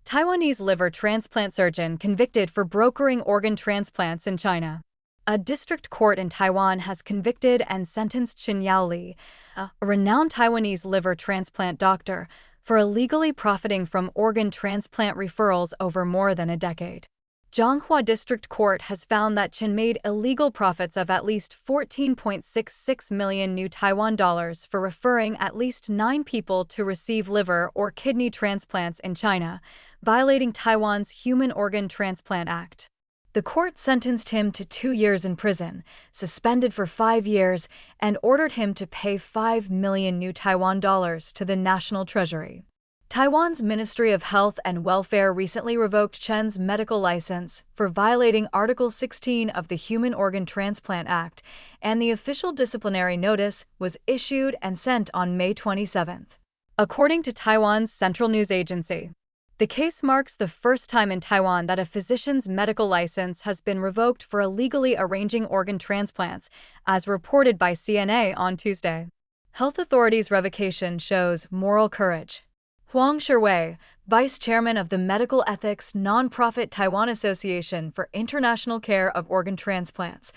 Taiwanese liver transplant surgeon convicted for brokering organ transplants in China. A district court in Taiwan has convicted and sentenced Chen Yaoli, a renowned Taiwanese liver transplant doctor, for illegally profiting from organ transplant referrals over more than a decade. Zhonghua District Court has found that Chen made illegal profits of at least 14.66 million new Taiwan dollars for referring at least 9 people to receive liver or kidney transplants in China, violating Taiwan's Human Organ Transplant Act. The court sentenced him to 2 years in prison, suspended for 5 years, and ordered him to pay 5 million new Taiwan dollars to the national treasury. Taiwan's Ministry of Health and Welfare recently revoked Chen's medical license for violating Article 16 of the Human Organ Transplant Act, and the official disciplinary notice was issued and sent on May 27. According to Taiwan's Central News Agency, the case marks the first time in Taiwan that a physician's medical license has been revoked for illegally arranging organ transplants, as reported by CNA on Tuesday. Health authorities' revocation shows moral courage. Huang Shiwei, vice chairman of the medical ethics nonprofit Taiwan Association for International Care of Organ Transplants,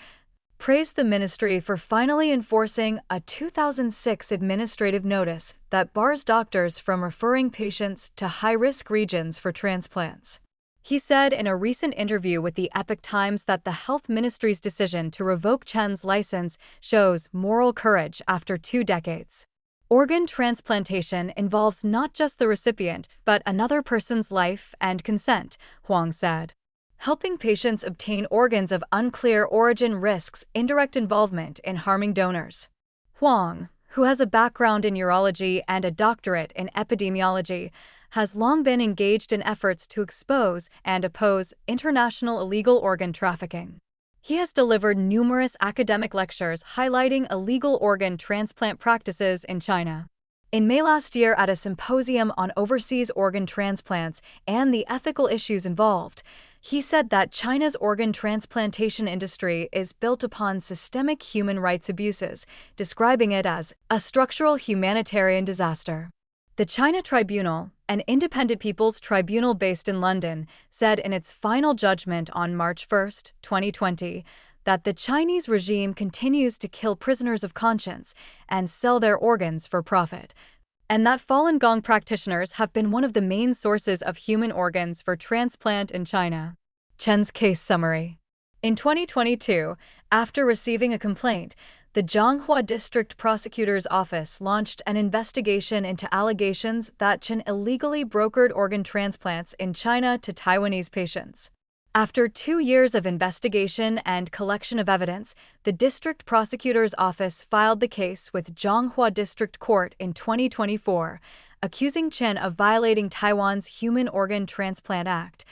praised the ministry for finally enforcing a 2006 administrative notice that bars doctors from referring patients to high-risk regions for transplants. He said in a recent interview with the Epoch Times that the health ministry's decision to revoke Chen's license shows moral courage after 2 decades. Organ transplantation involves not just the recipient, but another person's life and consent, Huang said. Helping patients obtain organs of unclear origin risks indirect involvement in harming donors. Huang, who has a background in urology and a doctorate in epidemiology, has long been engaged in efforts to expose and oppose international illegal organ trafficking. He has delivered numerous academic lectures highlighting illegal organ transplant practices in China. In May last year, at a symposium on overseas organ transplants and the ethical issues involved, he said that China's organ transplantation industry is built upon systemic human rights abuses, describing it as a structural humanitarian disaster. The China Tribunal, an independent people's tribunal based in London, said in its final judgment on March 1, 2020, that the Chinese regime continues to kill prisoners of conscience and sell their organs for profit, and that Falun Gong practitioners have been one of the main sources of human organs for transplant in China. Chen's case summary. In 2022, after receiving a complaint, the Zhonghua District Prosecutor's Office launched an investigation into allegations that Chen illegally brokered organ transplants in China to Taiwanese patients. After 2 years of investigation and collection of evidence, the District Prosecutor's Office filed the case with Zhonghua District Court in 2024, accusing Chen of violating Taiwan's Human Organ Transplant Act,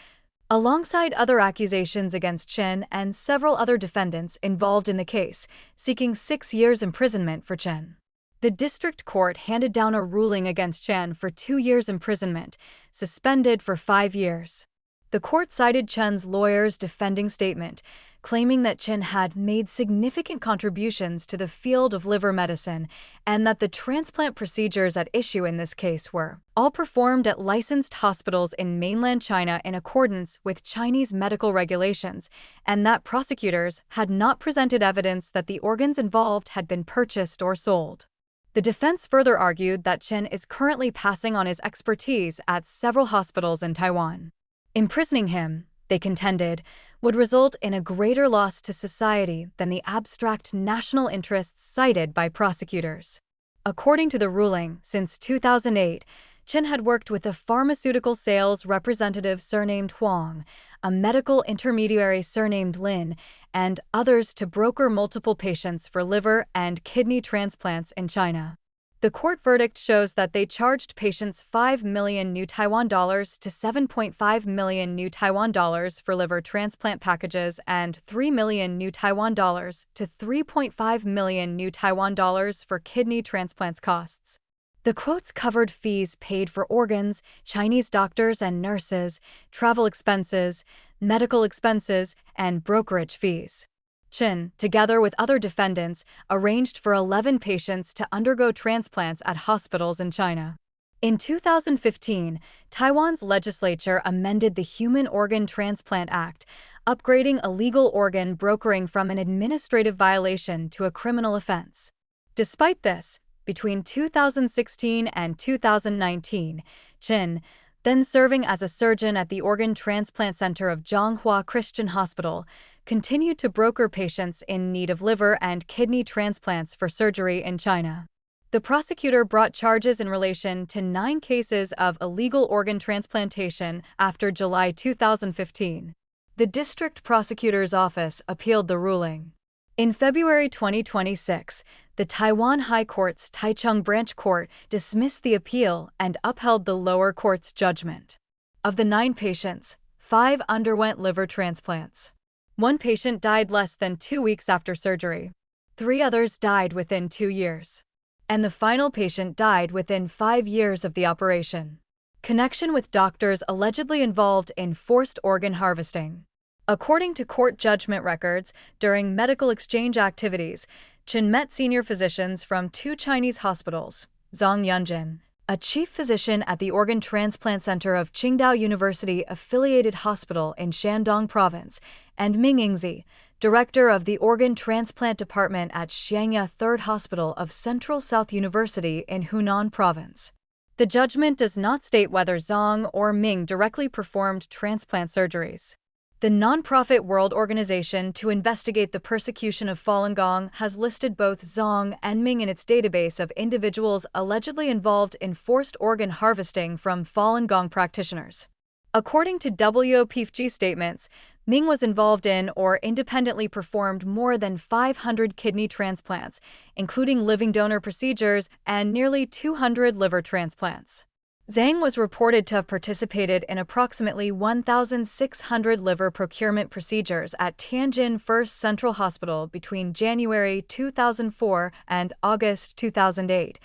alongside other accusations against Chen and several other defendants involved in the case, seeking 6 years imprisonment for Chen. The district court handed down a ruling against Chen for 2 years imprisonment, suspended for 5 years. The court cited Chen's lawyer's defending statement, claiming that Chen had made significant contributions to the field of liver medicine and that the transplant procedures at issue in this case were all performed at licensed hospitals in mainland China in accordance with Chinese medical regulations, and that prosecutors had not presented evidence that the organs involved had been purchased or sold. The defense further argued that Chen is currently passing on his expertise at several hospitals in Taiwan. Imprisoning him, they contended, would result in a greater loss to society than the abstract national interests cited by prosecutors. According to the ruling, since 2008, Chen had worked with a pharmaceutical sales representative surnamed Huang, a medical intermediary surnamed Lin, and others to broker multiple patients for liver and kidney transplants in China. The court verdict shows that they charged patients 5 million new Taiwan dollars to 7.5 million new Taiwan dollars for liver transplant packages and 3 million new Taiwan dollars to 3.5 million new Taiwan dollars for kidney transplants costs. The quotes covered fees paid for organs, Chinese doctors and nurses, travel expenses, medical expenses, and brokerage fees. Chen, together with other defendants, arranged for 11 patients to undergo transplants at hospitals in China. In 2015, Taiwan's legislature amended the Human Organ Transplant Act, upgrading illegal organ brokering from an administrative violation to a criminal offense. Despite this, between 2016 and 2019, Chen, then serving as a surgeon at the Organ Transplant Center of Zhonghua Christian Hospital, continued to broker patients in need of liver and kidney transplants for surgery in China. The prosecutor brought charges in relation to 9 cases of illegal organ transplantation after July 2015. The district prosecutor's office appealed the ruling. In February 2026, the Taiwan High Court's Taichung Branch Court dismissed the appeal and upheld the lower court's judgment. Of the 9 patients, 5 underwent liver transplants. 1 patient died less than 2 weeks after surgery. 3 others died within 2 years. And the final patient died within 5 years of the operation. Connection with doctors allegedly involved in forced organ harvesting. According to court judgment records, during medical exchange activities, Chen met senior physicians from 2 Chinese hospitals, Zhang Yunjin, a chief physician at the Organ Transplant Center of Qingdao University-affiliated hospital in Shandong Province, and Ming Yingzi, director of the Organ Transplant Department at Xiangya Third Hospital of Central South University in Hunan Province. The judgment does not state whether Zhang or Ming directly performed transplant surgeries. The nonprofit World Organization to investigate the persecution of Falun Gong has listed both Zhang and Ming in its database of individuals allegedly involved in forced organ harvesting from Falun Gong practitioners. According to WOPFG statements, Ming was involved in or independently performed more than 500 kidney transplants, including living donor procedures and nearly 200 liver transplants. Zhang was reported to have participated in approximately 1,600 liver procurement procedures at Tianjin First Central Hospital between January 2004 and August 2008,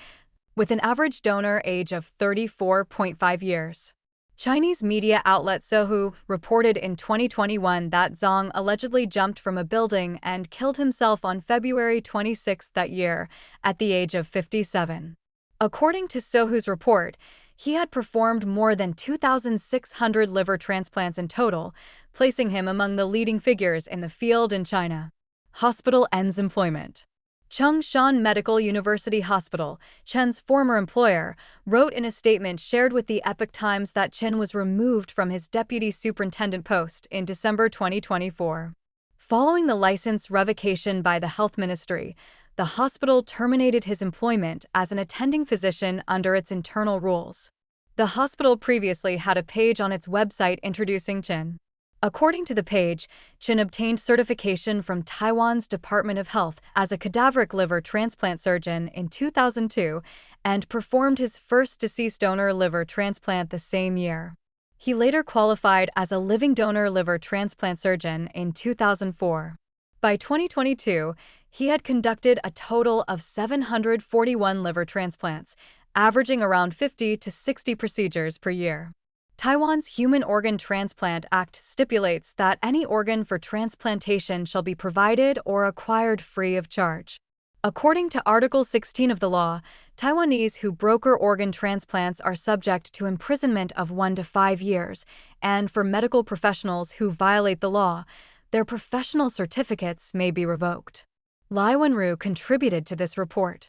with an average donor age of 34.5 years. Chinese media outlet Sohu reported in 2021 that Zhang allegedly jumped from a building and killed himself on February 26 that year, at the age of 57. According to Sohu's report, he had performed more than 2,600 liver transplants in total, placing him among the leading figures in the field in China. Hospital ends employment. Chung-Shan Medical University Hospital, Chen's former employer, wrote in a statement shared with the Epoch Times that Chen was removed from his deputy superintendent post in December 2024. Following the license revocation by the Health Ministry, the hospital terminated his employment as an attending physician under its internal rules. The hospital previously had a page on its website introducing Chen. According to the page, Chen obtained certification from Taiwan's Department of Health as a cadaveric liver transplant surgeon in 2002 and performed his first deceased donor liver transplant the same year. He later qualified as a living donor liver transplant surgeon in 2004. By 2022, he had conducted a total of 741 liver transplants, averaging around 50 to 60 procedures per year. Taiwan's Human Organ Transplant Act stipulates that any organ for transplantation shall be provided or acquired free of charge. According to Article 16 of the law, Taiwanese who broker organ transplants are subject to imprisonment of 1 to 5 years, and for medical professionals who violate the law, their professional certificates may be revoked. Lai Wenru contributed to this report.